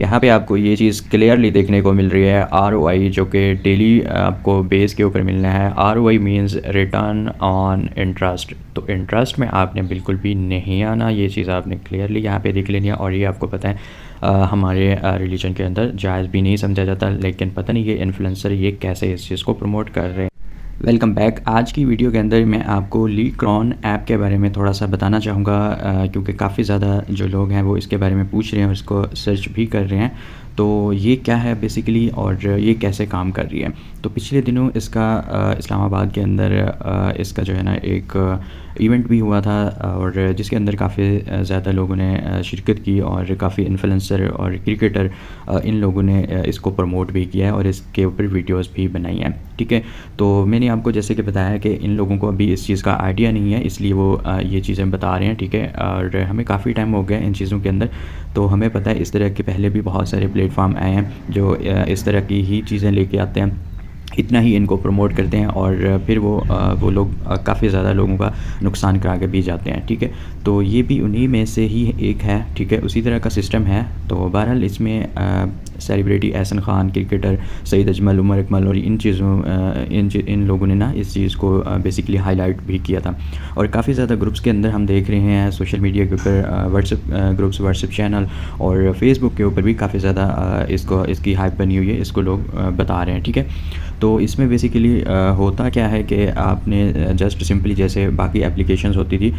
यहाँ पे आपको ये चीज़ क्लियरली देखने को मिल रही है ROI, जो कि डेली आपको बेस के ऊपर मिलना है। ROI means return on interest. तो इंटरेस्ट में आपने बिल्कुल भी नहीं आना, ये चीज़ आपने क्लियरली यहाँ पे देख लेनी है। और ये आपको पता है हमारे रिलीजन के अंदर जायज़ भी नहीं समझा जाता, लेकिन पता नहीं ये इन्फ्लुएंसर ये कैसे इस चीज़ को प्रमोट कर रहे हैं। Welcome back. आज की वीडियो के अंदर मैं आपको लीक्रॉन ऐप के बारे में थोड़ा सा बताना चाहूँगा, क्योंकि काफ़ी ज़्यादा जो लोग हैं वो इसके बारे में पूछ रहे हैं और इसको सर्च भी कर रहे हैं। तो ये क्या है बेसिकली और ये कैसे काम कर रही है। तो पिछले दिनों इसका इस्लामाबाद के अंदर इसका जो है ना एक इवेंट भी हुआ था, और जिसके अंदर काफ़ी ज़्यादा लोगों ने शिरकत की और काफ़ी इन्फ्लुएंसर और क्रिकेटर इन लोगों ने इसको प्रमोट भी किया है और इसके ऊपर वीडियोस भी बनाई हैं। ठीक है, तो मैंने आपको जैसे कि बताया कि इन लोगों को अभी इस चीज़ का आइडिया नहीं है, इसलिए वो ये चीज़ें बता रहे हैं। ठीक है, और हमें काफ़ी टाइम हो गया इन चीज़ों के अंदर, तो हमें पता है इस तरह के पहले भी बहुत सारे प्लेटफॉर्म आए हैं जो इस तरह की ही चीज़ें लेके आते हैं, इतना ही इनको प्रमोट करते हैं और फिर वो लोग काफ़ी ज़्यादा लोगों का नुकसान करा के भी जाते हैं। ठीक है, तो ये भी उन्हीं में से ही एक है। ठीक है, उसी तरह का सिस्टम है। तो बहरहाल इसमें सेलिब्रिटी एहसन खान, क्रिकेटर सईद अजमल, उमर अकमल और इन लोगों ने ना इस चीज़ को बेसिकली हाईलाइट भी किया था। और काफ़ी ज़्यादा ग्रुप्स के अंदर हम देख रहे हैं सोशल मीडिया के ऊपर, व्हाट्सएप ग्रुप्स, व्हाट्सएप चैनल और फेसबुक के ऊपर भी काफ़ी ज़्यादा इसकी हाइप बनी हुई है, इसको लोग बता रहे हैं। ठीक है, तो इसमें बेसिकली होता क्या है कि आपने जस्ट सिंपली जैसे बाकी एप्लीकेशंस होती थी,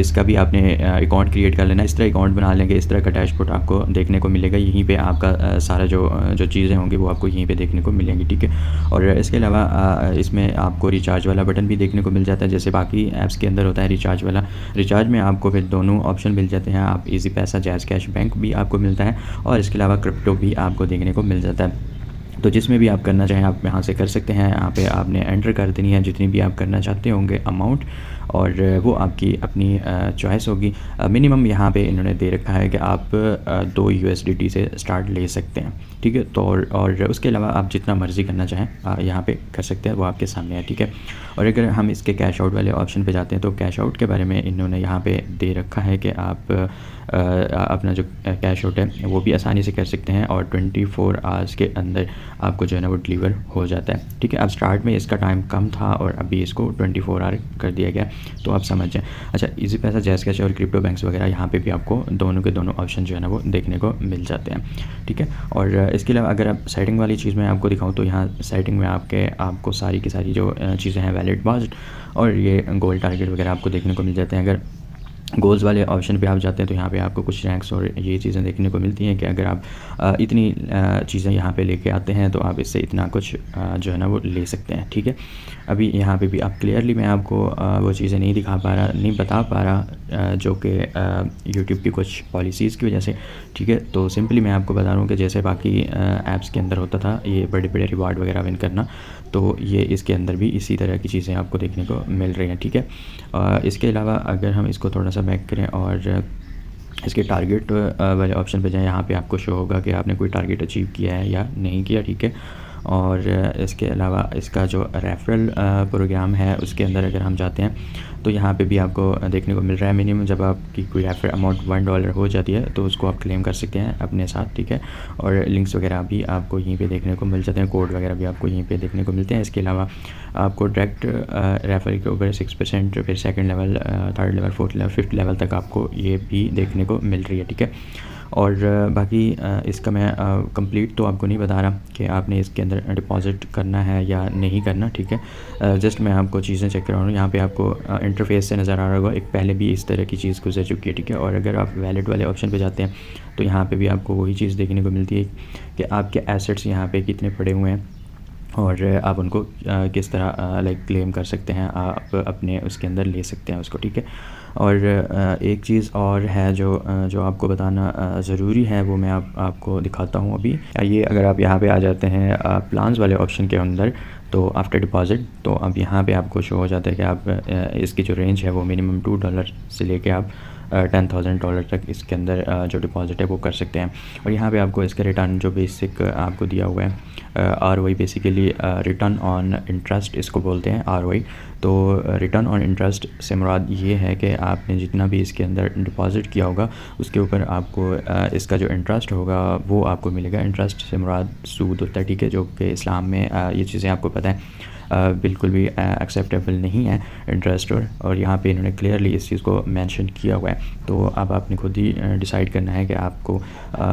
इसका भी आपने अकाउंट क्रिएट कर लेना। इस तरह अकाउंट बना लेंगे, इस तरह का डैशबोर्ड आपको देखने को मिलेगा। यहीं पे आपका सारा जो चीज़ें होंगी वो आपको यहीं पे देखने को मिलेंगी। ठीक है, और इसके अलावा इसमें आपको रिचार्ज वाला बटन भी देखने को मिल जाता है, जैसे बाकी ऐप्स के अंदर होता है रिचार्ज वाला। रिचार्ज में आपको फिर दोनों ऑप्शन मिल जाते हैं, आप ईजी पैसा, जैज़ कैश बैंक भी आपको मिलता है, और इसके अलावा क्रिप्टो भी आपको देखने को मिल जाता है। तो जिसमें भी आप करना चाहें आप यहाँ से कर सकते हैं। यहाँ पे आपने एंटर कर देनी है जितनी भी आप करना चाहते होंगे अमाउंट, और वो आपकी अपनी चॉइस होगी। मिनिमम यहाँ पे इन्होंने दे रखा है कि आप 2 USDT से स्टार्ट ले सकते हैं। ठीक है, तो और उसके अलावा आप जितना मर्ज़ी करना चाहें यहाँ पे कर सकते हैं, वो आपके सामने है। ठीक है, और अगर हम इसके कैश आउट वाले ऑप्शन पे जाते हैं तो कैश आउट के बारे में इन्होंने यहाँ पे दे रखा है कि आप अपना जो कैश आउट है वो भी आसानी से कर सकते हैं, और 24 आवर्स के अंदर आपको जो है ना वो डिलीवर हो जाता है। ठीक है, अब स्टार्ट में इसका टाइम कम था और अभी इसको 24 आवर कर दिया गया, तो आप समझ जाएँ। अच्छा, इजी पैसा, जैज़ कैश और क्रिप्टो बैंक्स वगैरह यहाँ पे भी आपको दोनों के दोनों ऑप्शन जो है ना वो देखने को मिल जाते हैं। ठीक है, और इसके अलावा अगर आप सेटिंग वाली चीज़ में आपको दिखाऊँ तो यहाँ सेटिंग में आपको सारी की सारी जो चीज़ें हैं, वैलिड बजट और ये गोल टारगेट वगैरह आपको देखने को मिल जाते हैं। अगर गोल्स वाले ऑप्शन पे आप जाते हैं तो यहाँ पे आपको कुछ रैंक्स और ये चीज़ें देखने को मिलती हैं कि अगर आप इतनी चीज़ें यहाँ पे लेके आते हैं तो आप इससे इतना कुछ जो है ना वो ले सकते हैं। ठीक है, अभी यहाँ पे भी आप क्लियरली मैं आपको वो चीज़ें नहीं बता पा रहा जो कि यूट्यूब की कुछ पॉलिसीज़ की वजह से। ठीक है, तो सिंपली मैं आपको बता रहा हूँ कि जैसे बाकी ऐप्स के अंदर होता था ये बड़े बड़े रिवार्ड वगैरह विन करना, तो ये इसके अंदर भी इसी तरह की चीज़ें आपको देखने को मिल रही हैं। ठीक है, इसके अलावा अगर हम इसको थोड़ा सा बैक करें और इसके टारगेट वाले ऑप्शन पे जाएँ, यहाँ पे आपको शो होगा कि आपने कोई टारगेट अचीव किया है या नहीं किया। ठीक है, और इसके अलावा इसका जो रेफरल प्रोग्राम है उसके अंदर अगर हम जाते हैं तो यहाँ पे भी आपको देखने को मिल रहा है मिनिमम जब आपकी कोई रेफर अमाउंट $1 हो जाती है तो उसको आप क्लेम कर सकते हैं अपने साथ। ठीक है, और लिंक्स वगैरह भी आपको यहीं पे देखने को मिल जाते हैं, कोड वगैरह भी आपको यहीं पे देखने को मिलते हैं। इसके अलावा आपको डायरेक्ट रेफर के ऊपर 6%, फिर second level, third level, fourth level, fifth level तक आपको ये भी देखने को मिल रही है। ठीक है, और बाकी इसका मैं कंप्लीट तो आपको नहीं बता रहा कि आपने इसके अंदर डिपॉज़िट करना है या नहीं करना। ठीक है, जस्ट मैं आपको चीज़ें चेक करा रहा हूँ। यहाँ पे आपको इंटरफेस से नज़र आ रहा होगा, एक पहले भी इस तरह की चीज़ गुजर चुकी है। ठीक है, और अगर आप वैलेट वाले ऑप्शन पे जाते हैं तो यहाँ पे भी आपको वही चीज़ देखने को मिलती है कि आपके एसेट्स यहाँ पे कितने पड़े हुए हैं और आप उनको किस तरह लाइक क्लेम कर सकते हैं, आप अपने उसके अंदर ले सकते हैं उसको। ठीक है, और एक चीज़ और है जो आपको बताना ज़रूरी है, वो मैं आपको दिखाता हूँ अभी। ये अगर आप यहाँ पे आ जाते हैं प्लान्स वाले ऑप्शन के अंदर, तो आफ्टर डिपॉज़िट तो अब यहाँ पे आपको शो हो जाता है कि आप इसकी जो रेंज है वो मिनिमम $2 से लेके आप $10,000 तक इसके अंदर जो डिपॉज़िट है वो कर सकते हैं। और यहाँ पे आपको इसका रिटर्न जो बेसिक आपको दिया हुआ है ROI, basically return on interest इसको बोलते हैं ROI। तो रिटर्न ऑन इंटरेस्ट से मुराद ये है कि आपने जितना भी इसके अंदर डिपॉज़िट किया होगा उसके ऊपर आपको इसका जो इंटरेस्ट होगा वो आपको मिलेगा। इंटरेस्ट से मुराद सूद होता है, ठीक है, जो कि इस्लाम में ये चीज़ें आपको पता है बिल्कुल भी एक्सेप्टेबल नहीं है इंटरेस्ट। और यहाँ पे इन्होंने क्लियरली इस चीज़ को मेंशन किया हुआ है। तो अब आपने खुद ही डिसाइड करना है कि आपको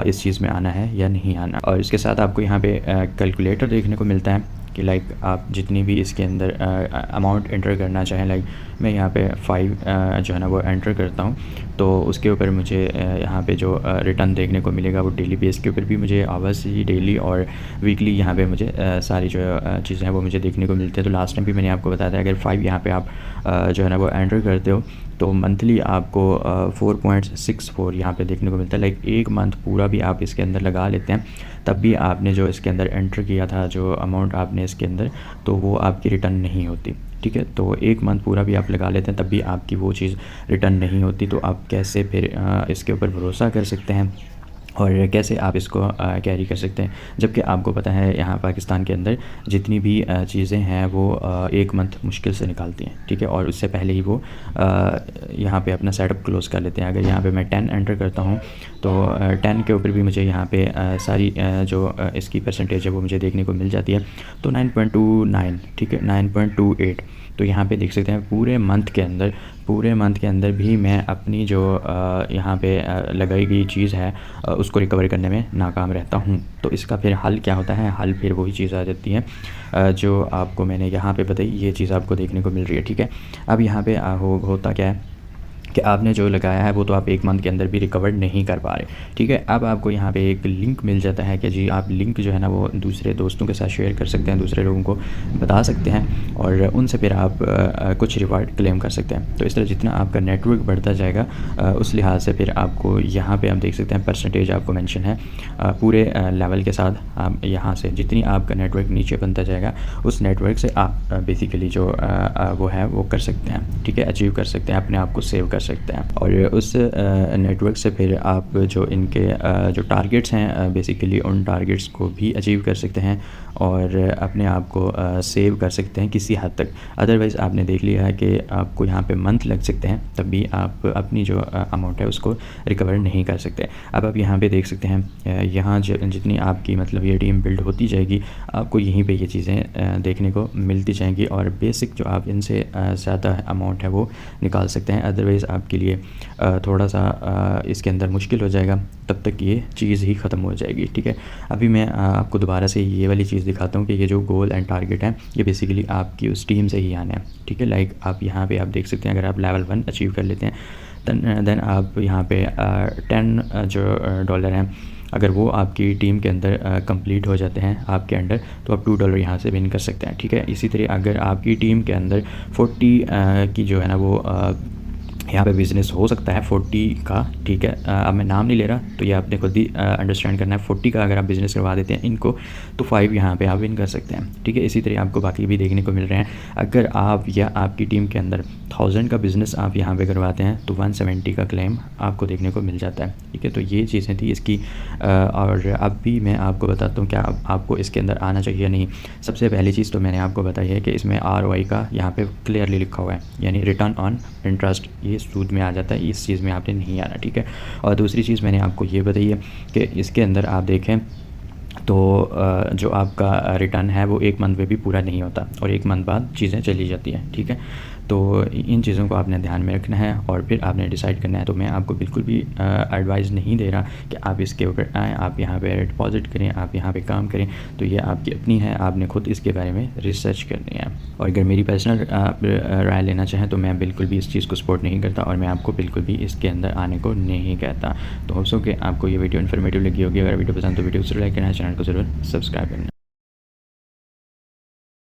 इस चीज़ में आना है या नहीं आना। और इसके साथ आपको यहाँ पे कैलकुलेटर देखने को मिलता है कि लाइक आप जितनी भी इसके अंदर अमाउंट एंटर करना चाहें, लाइक मैं यहाँ पे 5 जो है ना वो एंटर करता हूँ, तो उसके ऊपर मुझे यहाँ पे जो रिटर्न देखने को मिलेगा वो डेली बेस के ऊपर भी मुझे आवर्स ही डेली और वीकली यहाँ पे मुझे सारी जो चीज़ें हैं वो मुझे देखने को मिलती है। तो लास्ट टाइम भी मैंने आपको बताया था अगर 5 यहाँ पे आप जो है ना वो एंटर करते हो तो मंथली आपको 4.64 यहाँ पे देखने को मिलता है। लाइक एक मंथ पूरा भी आप इसके अंदर लगा लेते हैं तब भी आपने जो इसके अंदर एंटर किया था जो अमाउंट आपने इसके अंदर, तो वो आपकी रिटर्न नहीं होती, ठीक है। तो एक मंथ पूरा भी आप लगा लेते हैं तब भी आपकी वो चीज़ रिटर्न नहीं होती। तो आप कैसे फिर इसके ऊपर भरोसा कर सकते हैं और कैसे आप इसको कैरी कर सकते हैं, जबकि आपको पता है यहाँ पाकिस्तान के अंदर जितनी भी चीज़ें हैं वो एक मंथ मुश्किल से निकालती हैं, ठीक है। और उससे पहले ही वो यहाँ पे अपना सेटअप क्लोज़ कर लेते हैं। अगर यहाँ पे मैं 10 एंटर करता हूँ तो 10 के ऊपर भी मुझे यहाँ पे सारी जो इसकी परसेंटेज है वो मुझे देखने को मिल जाती है। तो 9.29, ठीक है, 9.28। तो यहाँ पे देख सकते हैं पूरे मंथ के अंदर भी मैं अपनी जो यहाँ पे लगाई गई चीज़ है उसको रिकवर करने में नाकाम रहता हूँ। तो इसका फिर हल क्या होता है? हल फिर वही चीज़ आ जाती है जो आपको मैंने यहाँ पे बताई, ये चीज़ आपको देखने को मिल रही है, ठीक है। अब यहाँ पे होता क्या है कि आपने जो लगाया है वो तो आप एक मंथ के अंदर भी रिकवर नहीं कर पा रहे, ठीक है। अब आपको यहाँ पे एक लिंक मिल जाता है कि जी आप लिंक जो है ना वो दूसरे दोस्तों के साथ शेयर कर सकते हैं, दूसरे लोगों को बता सकते हैं और उनसे फिर आप कुछ रिवार्ड क्लेम कर सकते हैं। तो इस तरह जितना आपका नेटवर्क बढ़ता जाएगा उस लिहाज से फिर आपको यहाँ पर आप देख सकते हैं परसेंटेज आपको मैंशन है पूरे लेवल के साथ। आप यहाँ से जितनी आपका नेटवर्क नीचे बनता जाएगा उस नेटवर्क से आप बेसिकली जो वो है वो कर सकते हैं, ठीक है, अचीव कर सकते हैं, अपने आप को सेव कर सकते हैं। और उस नेटवर्क से फिर आप जो इनके जो टारगेट्स हैं बेसिकली उन टारगेट्स को भी अचीव कर सकते हैं और अपने आप को सेव कर सकते हैं किसी हद तक। अदरवाइज़ आपने देख लिया है कि आपको यहाँ पे मंथ लग सकते हैं तब भी आप अपनी जो अमाउंट है उसको रिकवर नहीं कर सकते। अब आप यहाँ पे देख सकते हैं यहाँ जितनी आपकी मतलब ये टीम बिल्ड होती जाएगी आपको यहीं पे ये चीज़ें देखने को मिलती जाएंगी और बेसिक जो आप इनसे ज़्यादा अमाउंट है वो निकाल सकते हैं। अदरवाइज़ आपके लिए थोड़ा सा इसके अंदर मुश्किल हो जाएगा, तब तक ये चीज़ ही ख़त्म हो जाएगी, ठीक है। अभी मैं आपको दोबारा से ये वाली चीज़ दिखाता हूँ कि ये जो गोल एंड टारगेट है ये बेसिकली आपकी उस टीम से ही आना है, ठीक है। लाइक आप यहाँ पे आप देख सकते हैं अगर आप लेवल 1 अचीव कर लेते हैं देन आप यहाँ पे 10 जो डॉलर हैं अगर वो आपकी टीम के अंदर कंप्लीट हो जाते हैं आपके अंडर तो आप $2 यहाँ से विन कर सकते हैं, ठीक है। इसी तरह अगर आपकी टीम के अंदर 40 की जो है ना वो यहाँ पे बिज़नेस हो सकता है 40 का, ठीक है। अब मैं नाम नहीं ले रहा तो ये आपने खुद ही अंडरस्टैंड करना है। 40 का अगर आप बिज़नेस करवा देते हैं इनको तो 5 यहाँ पे आप विन कर सकते हैं, ठीक है। इसी तरह आपको बाकी भी देखने को मिल रहे हैं। अगर आप या आपकी टीम के अंदर 1000 का बिज़नेस आप यहाँ पे करवाते हैं तो 170 का क्लेम आपको देखने को मिल जाता है, ठीक है। तो ये चीज़ें थी इसकी और अब भी मैं आपको बताता हूँ क्या आपको इसके अंदर आना चाहिए नहीं। सबसे पहली चीज़ तो मैंने आपको बताई है कि इसमें ROI का यहाँ पे क्लियरली लिखा हुआ है, यानी रिटर्न ऑन इंटरेस्ट, ये सूद में आ जाता है, इस चीज़ में आपने नहीं आना, ठीक है। और दूसरी चीज़ मैंने आपको ये बताई है कि इसके अंदर आप देखें तो जो आपका रिटर्न है वो एक मंथ में भी पूरा नहीं होता और एक मंथ बाद चीज़ें चली जाती हैं, ठीक है। तो इन चीज़ों को आपने ध्यान में रखना है और फिर आपने डिसाइड करना है। तो मैं आपको बिल्कुल भी एडवाइस नहीं दे रहा कि आप इसके ऊपर आएँ, आप यहाँ पे डिपॉजिट करें, आप यहाँ पे काम करें, तो ये आपकी अपनी है, आपने खुद इसके बारे में रिसर्च करनी है। और अगर मेरी पर्सनल राय लेना चाहें तो मैं बिल्कुल भी इस चीज़ को सपोर्ट नहीं करता और मैं आपको बिल्कुल भी इसके अंदर आने को नहीं कहता। तो होप सो कि आपको ये वीडियो इन्फॉर्मेटिव लगी होगी। अगर वीडियो पसंद तो वीडियो को ज़रूर लाइक करना है, चैनल को ज़रूर सब्सक्राइब करना है।